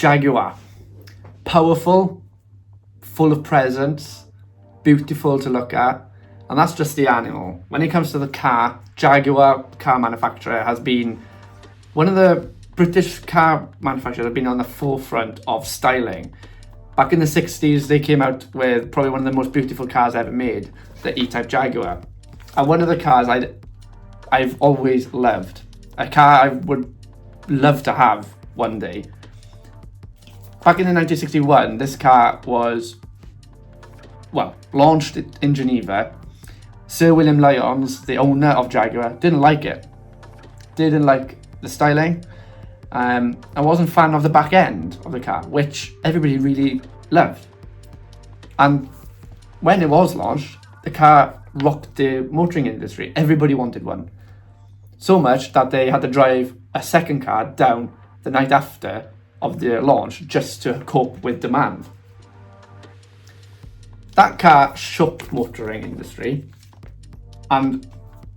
Jaguar. Powerful, full of presence, beautiful to look at, and that's just the animal. When it comes to the car, Jaguar car manufacturer has been one of the British car manufacturers that have been on the forefront of styling. Back in the 60s, they came out with probably one of the most beautiful cars ever made, the E-Type Jaguar. And one of the cars I've always loved. A car I would love to have one day. Back in 1961, this car was, launched in Geneva. Sir William Lyons, the owner of Jaguar, didn't like it. Didn't like the styling. I wasn't a fan of the back end of the car, which everybody really loved. And when it was launched, the car rocked the motoring industry. Everybody wanted one. So much that they had to drive a second car down the night after of the launch just to cope with demand. That car shook motoring industry and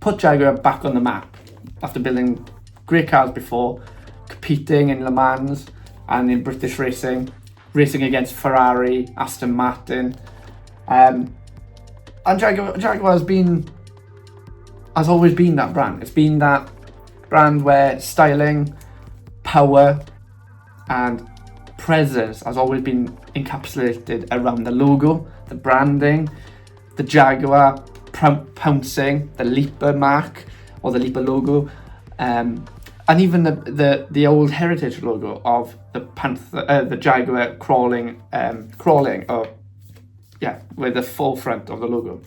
put Jaguar back on the map after building great cars before, competing in Le Mans and in British racing against Ferrari, Aston Martin, and Jaguar has always been that brand. It's been that brand where styling, power, and presence has always been encapsulated around the logo, the branding, the Jaguar pouncing, the leaper mark or the leaper logo, and even the old heritage logo of the panther, the Jaguar crawling, with the forefront of the logo.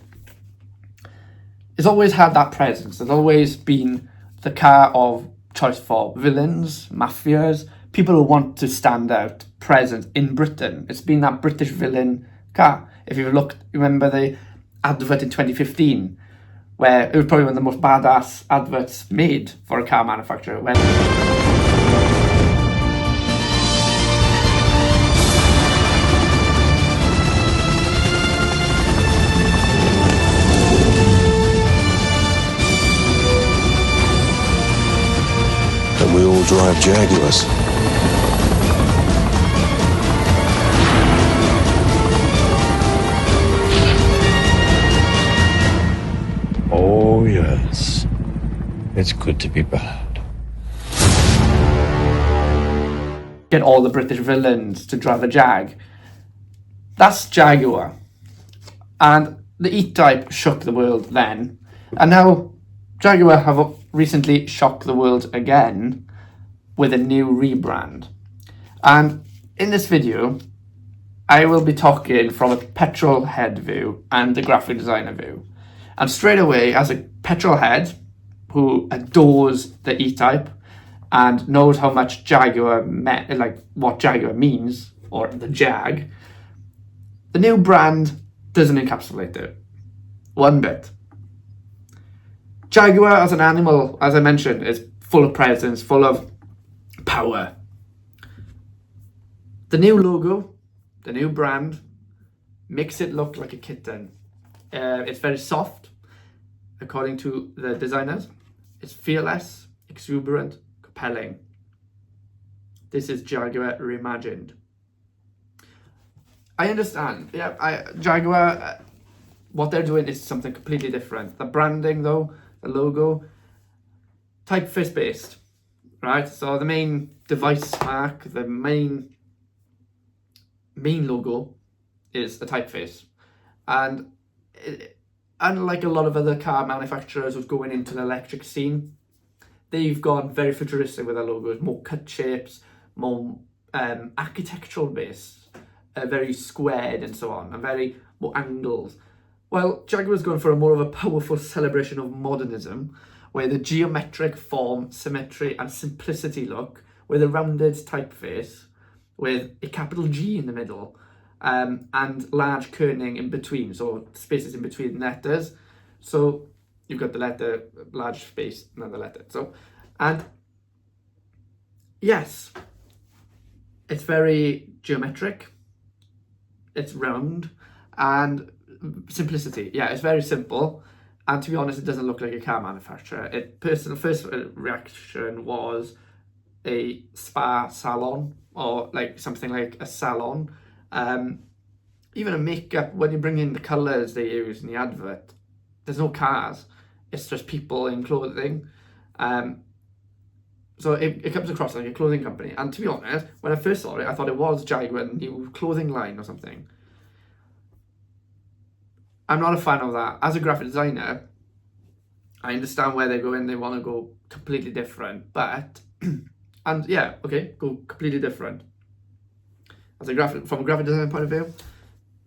It's always had that presence. It's always been the car of choice for villains, mafias, people who want to stand out, present in Britain. It's been that British villain car. If you remember the advert in 2015, where it was probably one of the most badass adverts made for a car manufacturer. And we all drive Jaguars. Oh, yes. It's good to be bad. Get all the British villains to drive a Jag. That's Jaguar. And the E-Type shook the world then. And now Jaguar have recently shocked the world again with a new rebrand. And in this video, I will be talking from a petrolhead view and a graphic designer view. And straight away, as a petrolhead who adores the E-Type and knows how much Jaguar what Jaguar means, or the Jag, the new brand doesn't encapsulate it one bit. Jaguar as an animal, as I mentioned, is full of presence, full of power. The new logo, the new brand, makes it look like a kitten. It's very soft, according to the designers. It's fearless, exuberant, compelling. This is Jaguar reimagined. I understand. Jaguar, what they're doing is something completely different. The branding, though, the logo, typeface based, right? So the main device mark, the main logo is a typeface, and unlike a lot of other car manufacturers who's going into the electric scene, they've gone very futuristic with their logos, more cut shapes, more architectural base, very squared and so on, and very more angles. Well, Jaguar's gone for more of a powerful celebration of modernism, where the geometric form, symmetry and simplicity look, with a rounded typeface, with a capital G in the middle, and large kerning in between, so spaces in between letters. So you've got the letter, large space, another letter. So, and yes, it's very geometric, it's round, and simplicity. Yeah, it's very simple. And to be honest, it doesn't look like a car manufacturer. Personal first reaction was a spa salon or like something like a salon. Even a makeup, when you bring in the colours they use in the advert, there's no cars, it's just people in clothing. So it comes across like a clothing company. And to be honest, when I first saw it, I thought it was Jaguar new clothing line or something. I'm not a fan of that. As a graphic designer, I understand where they're going. They want to go completely different, but and yeah, okay, go completely different. From a graphic design point of view,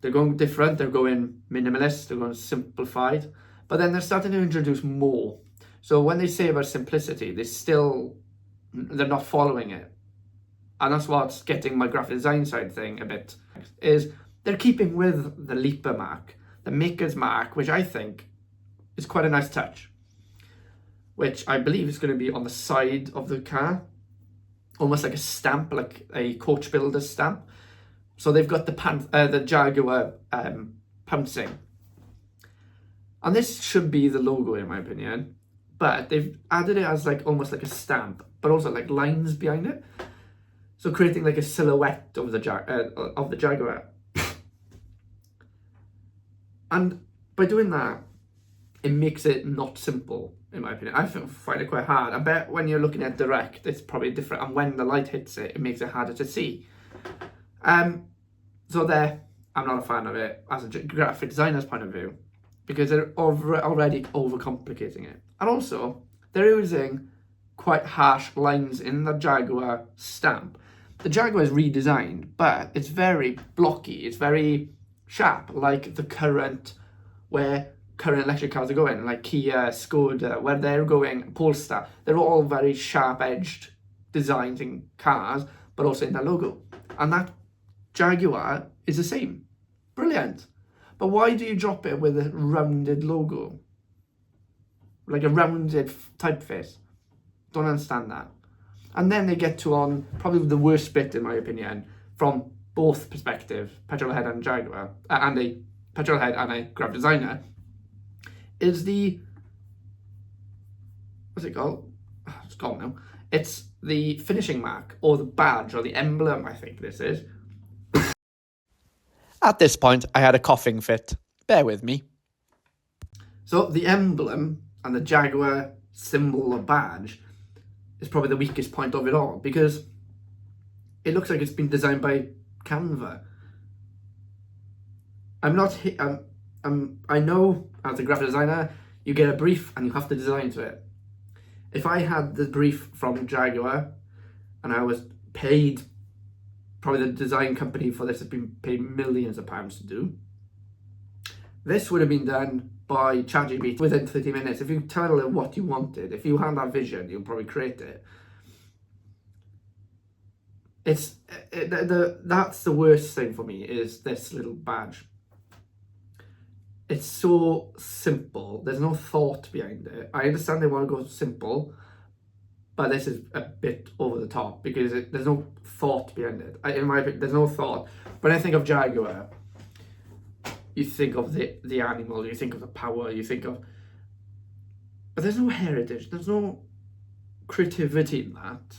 they're going different. They're going minimalist. They're going simplified, but then they're starting to introduce more. So when they say about simplicity, they're not following it, and that's what's getting my graphic design side thing a bit. Is they're keeping with the Leaper mark, the Maker's mark, which I think is quite a nice touch. Which I believe is going to be on the side of the car, almost like a stamp, like a coach builder's stamp. So they've got the Jaguar pouncing. And this should be the logo in my opinion, but they've added it as like almost like a stamp, but also like lines behind it. So creating like a silhouette of the Jaguar. And by doing that, it makes it not simple, in my opinion. I find it quite hard. I bet when you're looking at direct, it's probably different, and when the light hits it, it makes it harder to see. So there, I'm not a fan of it as a graphic designer's point of view, because they're already overcomplicating it. And also, they're using quite harsh lines in the Jaguar stamp. The Jaguar is redesigned, but it's very blocky, it's very sharp, like the current electric cars are going, like Kia, Skoda, where they're going, Polestar. They're all very sharp-edged designs in cars, but also in their logo. And that Jaguar is the same. Brilliant. But why do you drop it with a rounded logo? Like a rounded typeface? Don't understand that. And then they get to on probably the worst bit, in my opinion, from both perspectives, petrolhead and Jaguar, and a petrolhead and a graphic designer, is the, what's it called? It's gone now. It's the finishing mark, or the badge, or the emblem, I think this is. At this point, I had a coughing fit. Bear with me. So the emblem and the Jaguar symbol or badge is probably the weakest point of it all, because it looks like it's been designed by Canva. I know as a graphic designer, you get a brief and you have to design to it. If I had the brief from Jaguar and I was paid, probably the design company for this has been paid millions of pounds to do, this would have been done by ChatGPT within 30 minutes. If you tell it what you wanted, if you had that vision, you'll probably create it. That's the worst thing for me, is this little badge. It's so simple. There's no thought behind it. I understand they want to go simple, but this is a bit over the top, because there's no thought behind it. In my opinion, there's no thought. When I think of Jaguar, you think of the animal, you think of the power, but there's no heritage, there's no creativity in that.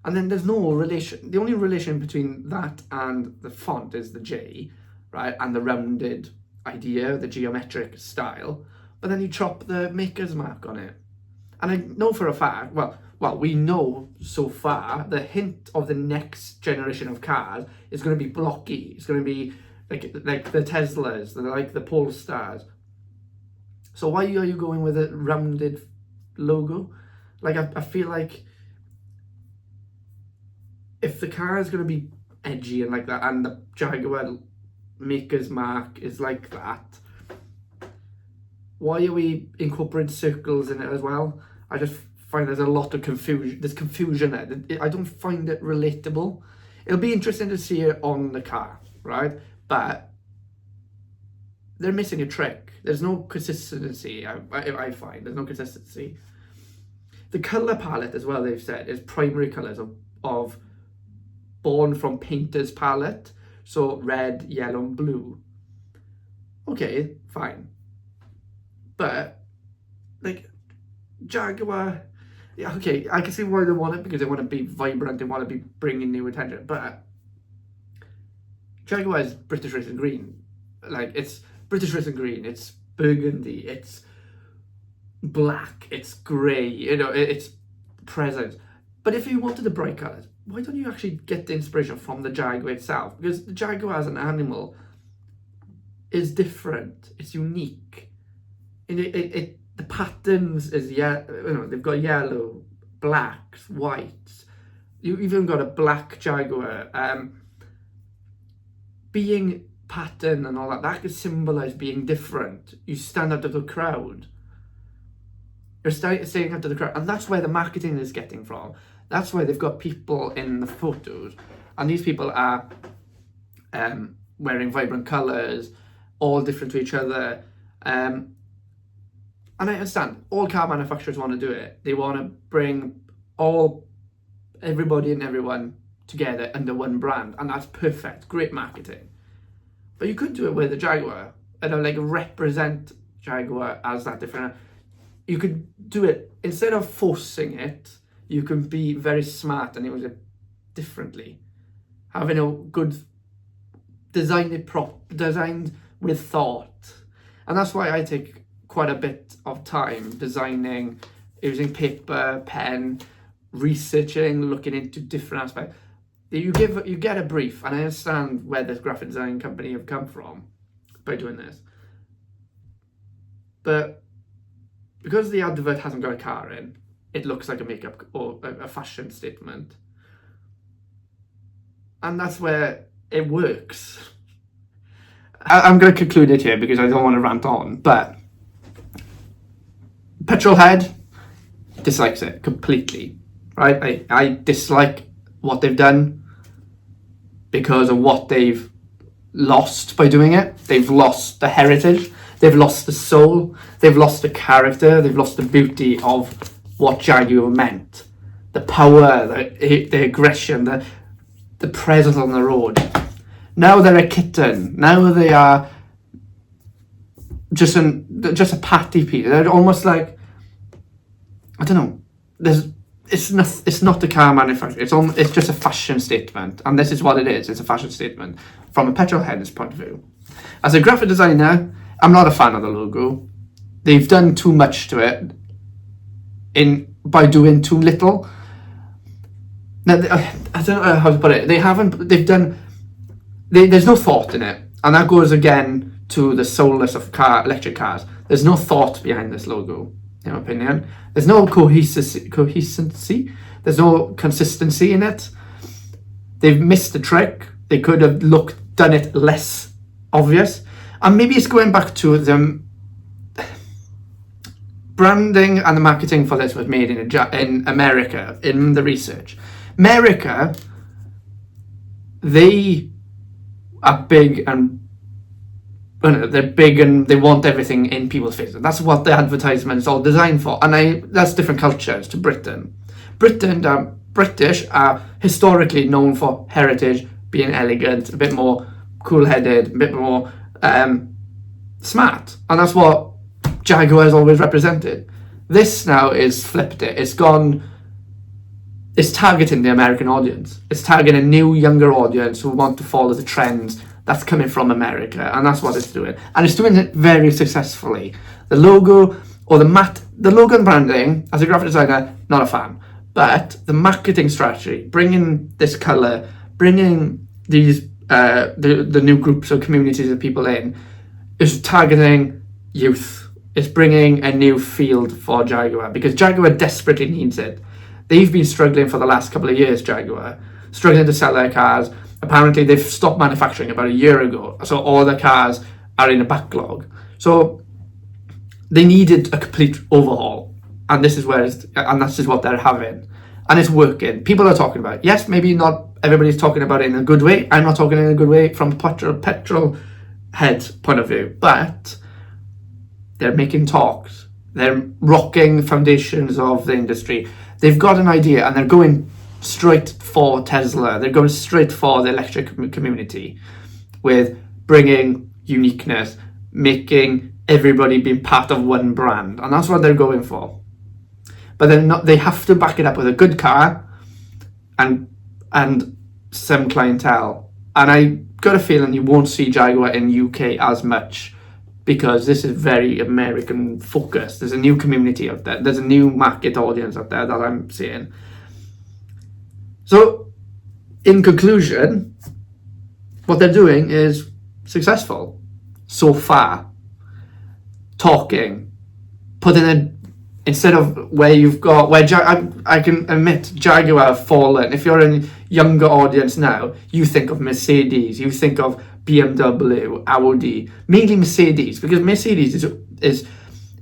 And then there's no relation. The only relation between that and the font is the J, right? And the rounded idea, the geometric style. But then you chop the Maker's mark on it. And I know for a fact, well, we know so far, the hint of the next generation of cars is going to be blocky. It's going to be like the Teslas, like the Polestars. So why are you going with a rounded logo? Like, I feel like if the car is going to be edgy and like that, and the Jaguar Maker's mark is like that, why are we incorporating circles in it as well? I just find there's a lot of confusion. There's confusion there. I don't find it relatable. It'll be interesting to see it on the car, right? But they're missing a trick. There's no consistency. I find there's no consistency. The color palette as well, they've said, is primary colors of born from painter's palette. So red, yellow, and blue. Okay, fine. But like Jaguar, Yeah, okay, I can see why they want it, because they want to be vibrant, they want to be bringing new attention, but Jaguar is British racing green. Like, it's British racing green, it's burgundy, it's black, it's grey, it's present. But if you wanted the bright colours, why don't you actually get the inspiration from the Jaguar itself? Because the Jaguar as an animal is different, it's unique. And the patterns is they've got yellow, blacks, whites. You even got a black Jaguar. Being pattern and all that could symbolise being different. You stand out of the crowd. You're staying out of the crowd, and that's where the marketing is getting from. That's why they've got people in the photos, and these people are wearing vibrant colours, all different to each other. And I understand, all car manufacturers want to do it. They want to bring everybody and everyone together under one brand, and that's perfect, great marketing. But you could do it with the Jaguar, like represent Jaguar as that different. You could do it, instead of forcing it, you can be very smart and use it differently. Having a good designed with thought. And that's why I take quite a bit of time designing, using paper, pen, researching, looking into different aspects. You get a brief, and I understand where this graphic design company have come from by doing this. But because the advert hasn't got a car in, it looks like a makeup or a fashion statement. And that's where it works. I'm going to conclude it here because I don't want to rant on, but Petrolhead dislikes it completely, right? I dislike what they've done because of what they've lost by doing it. They've lost the heritage, they've lost the soul, they've lost the character, they've lost the beauty of what Jaguar meant. The power, the aggression, the presence on the road. Now they're a kitten. Now they are just a patty piece. They're almost like, I don't know. It's not the car manufacturer. It's just a fashion statement, and this is what it is. It's a fashion statement from a petrolhead's point of view. As a graphic designer, I'm not a fan of the logo. They've done too much to it by doing too little. Now, I don't know how to put it. There's no thought in it, and that goes again to the soulless of electric cars. There's no thought behind this logo, in my opinion. There's no coherency. There's no consistency in it. They've missed the trick. They could have done it less obvious, and maybe it's going back to the branding and the marketing for this was made in America. In the research, America, they are big and they're big and they want everything in people's faces. That's what the advertisement is all designed for. And that's different cultures to Britain. British are historically known for heritage, being elegant, a bit more cool-headed, a bit more smart. And that's what Jaguar has always represented. This now is flipped it. It's targeting the American audience. It's targeting a new, younger audience who want to follow the trends that's coming from America, and that's what it's doing. And it's doing it very successfully. The logo or the logo and branding, as a graphic designer, not a fan. But the marketing strategy, bringing this color, bringing these the new groups or communities of people in, is targeting youth. It's bringing a new field for Jaguar, because Jaguar desperately needs it. They've been struggling for the last couple of years, Jaguar, struggling to sell their cars. Apparently, they've stopped manufacturing about a year ago, so all the cars are in a backlog. So they needed a complete overhaul, and this is what they're having, and it's working. People are talking about it. Yes, maybe not everybody's talking about it in a good way. I'm not talking in a good way from petrol head point of view, but they're making talks. They're rocking foundations of the industry. They've got an idea, and they're going straight for Tesla. They're going straight for the electric community with bringing uniqueness, making everybody be part of one brand. And that's what they're going for. but they're not. They have to back it up with a good car, and some clientele. And I got a feeling you won't see Jaguar in UK as much, because this is very American focused. There's a new community out there. There's a new market audience out there that I'm seeing. So, in conclusion, what they're doing is successful so far. Talking, putting in, instead of where you've got, I can admit Jaguar have fallen. If you're a younger audience now, you think of Mercedes, you think of BMW, Audi, mainly Mercedes, because Mercedes is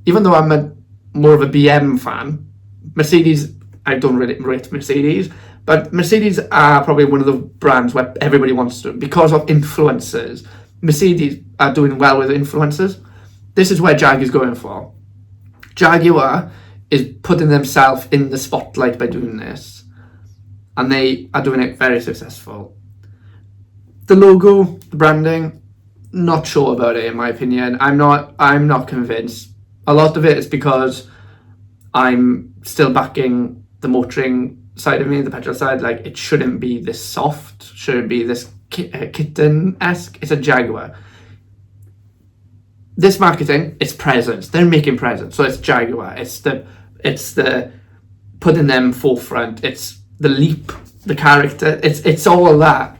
even though I'm more of a BM fan, Mercedes, I don't really rate Mercedes, but Mercedes are probably one of the brands where everybody wants to, because of influencers. Mercedes are doing well with influencers. This is where Jag is going for. Jaguar is putting themselves in the spotlight by doing this, and they are doing it very successful. The logo, the branding, not sure about it in my opinion. I'm not convinced. A lot of it is because I'm still backing the motoring side of me, the petrol side. Like, it shouldn't be this soft, shouldn't be this kitten-esque. It's a Jaguar. This marketing, it's presence. They're making presence, so it's Jaguar. It's the putting them forefront. It's the leap, the character. It's all that.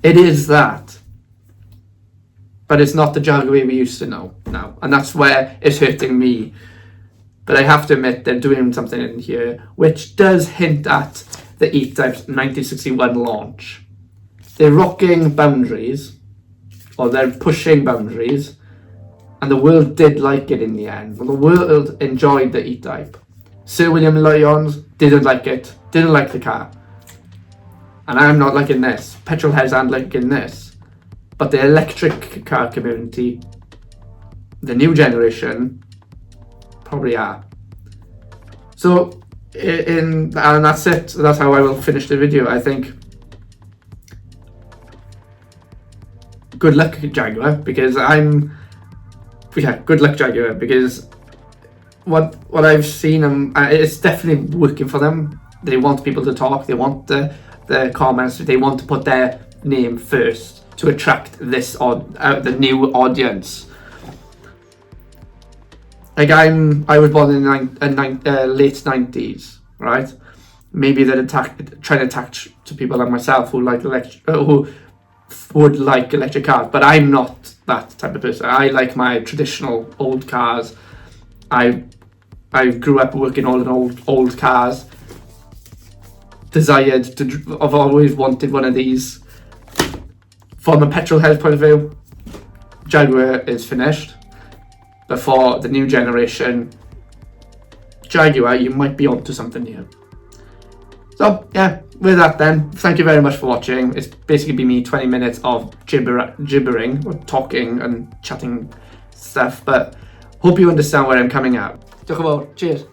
It is that, but it's not the Jaguar we used to know now, and that's where it's hurting me. But I have to admit, they're doing something in here which does hint at the E-Type's 1961 launch. They're rocking boundaries, or they're pushing boundaries, and the world did like it in the end. Well, the world enjoyed the E-Type. Sir William Lyons didn't like it, didn't like the car. And I'm not liking this. Petrolheads aren't liking this. But the electric car community, the new generation, probably are. So, and that's it. That's how I will finish the video. I think good luck, Jaguar, because good luck, Jaguar, because what I've seen, it's definitely working for them. They want people to talk. They want the comments. They want to put their name first to attract the new audience. Like, I was born in the late 90s, right? Maybe they're trying to attach to people like myself who would like electric cars, but I'm not that type of person. I like my traditional old cars. I grew up working on old cars. I've always wanted one of these. From a petrolhead point of view, Jaguar is finished. But for the new generation, Jaguar, you might be onto something new. So yeah, with that then, thank you very much for watching. It's basically been me 20 minutes of gibbering, or talking and chatting stuff, but hope you understand where I'm coming at. Diolch yn fawr, cheers.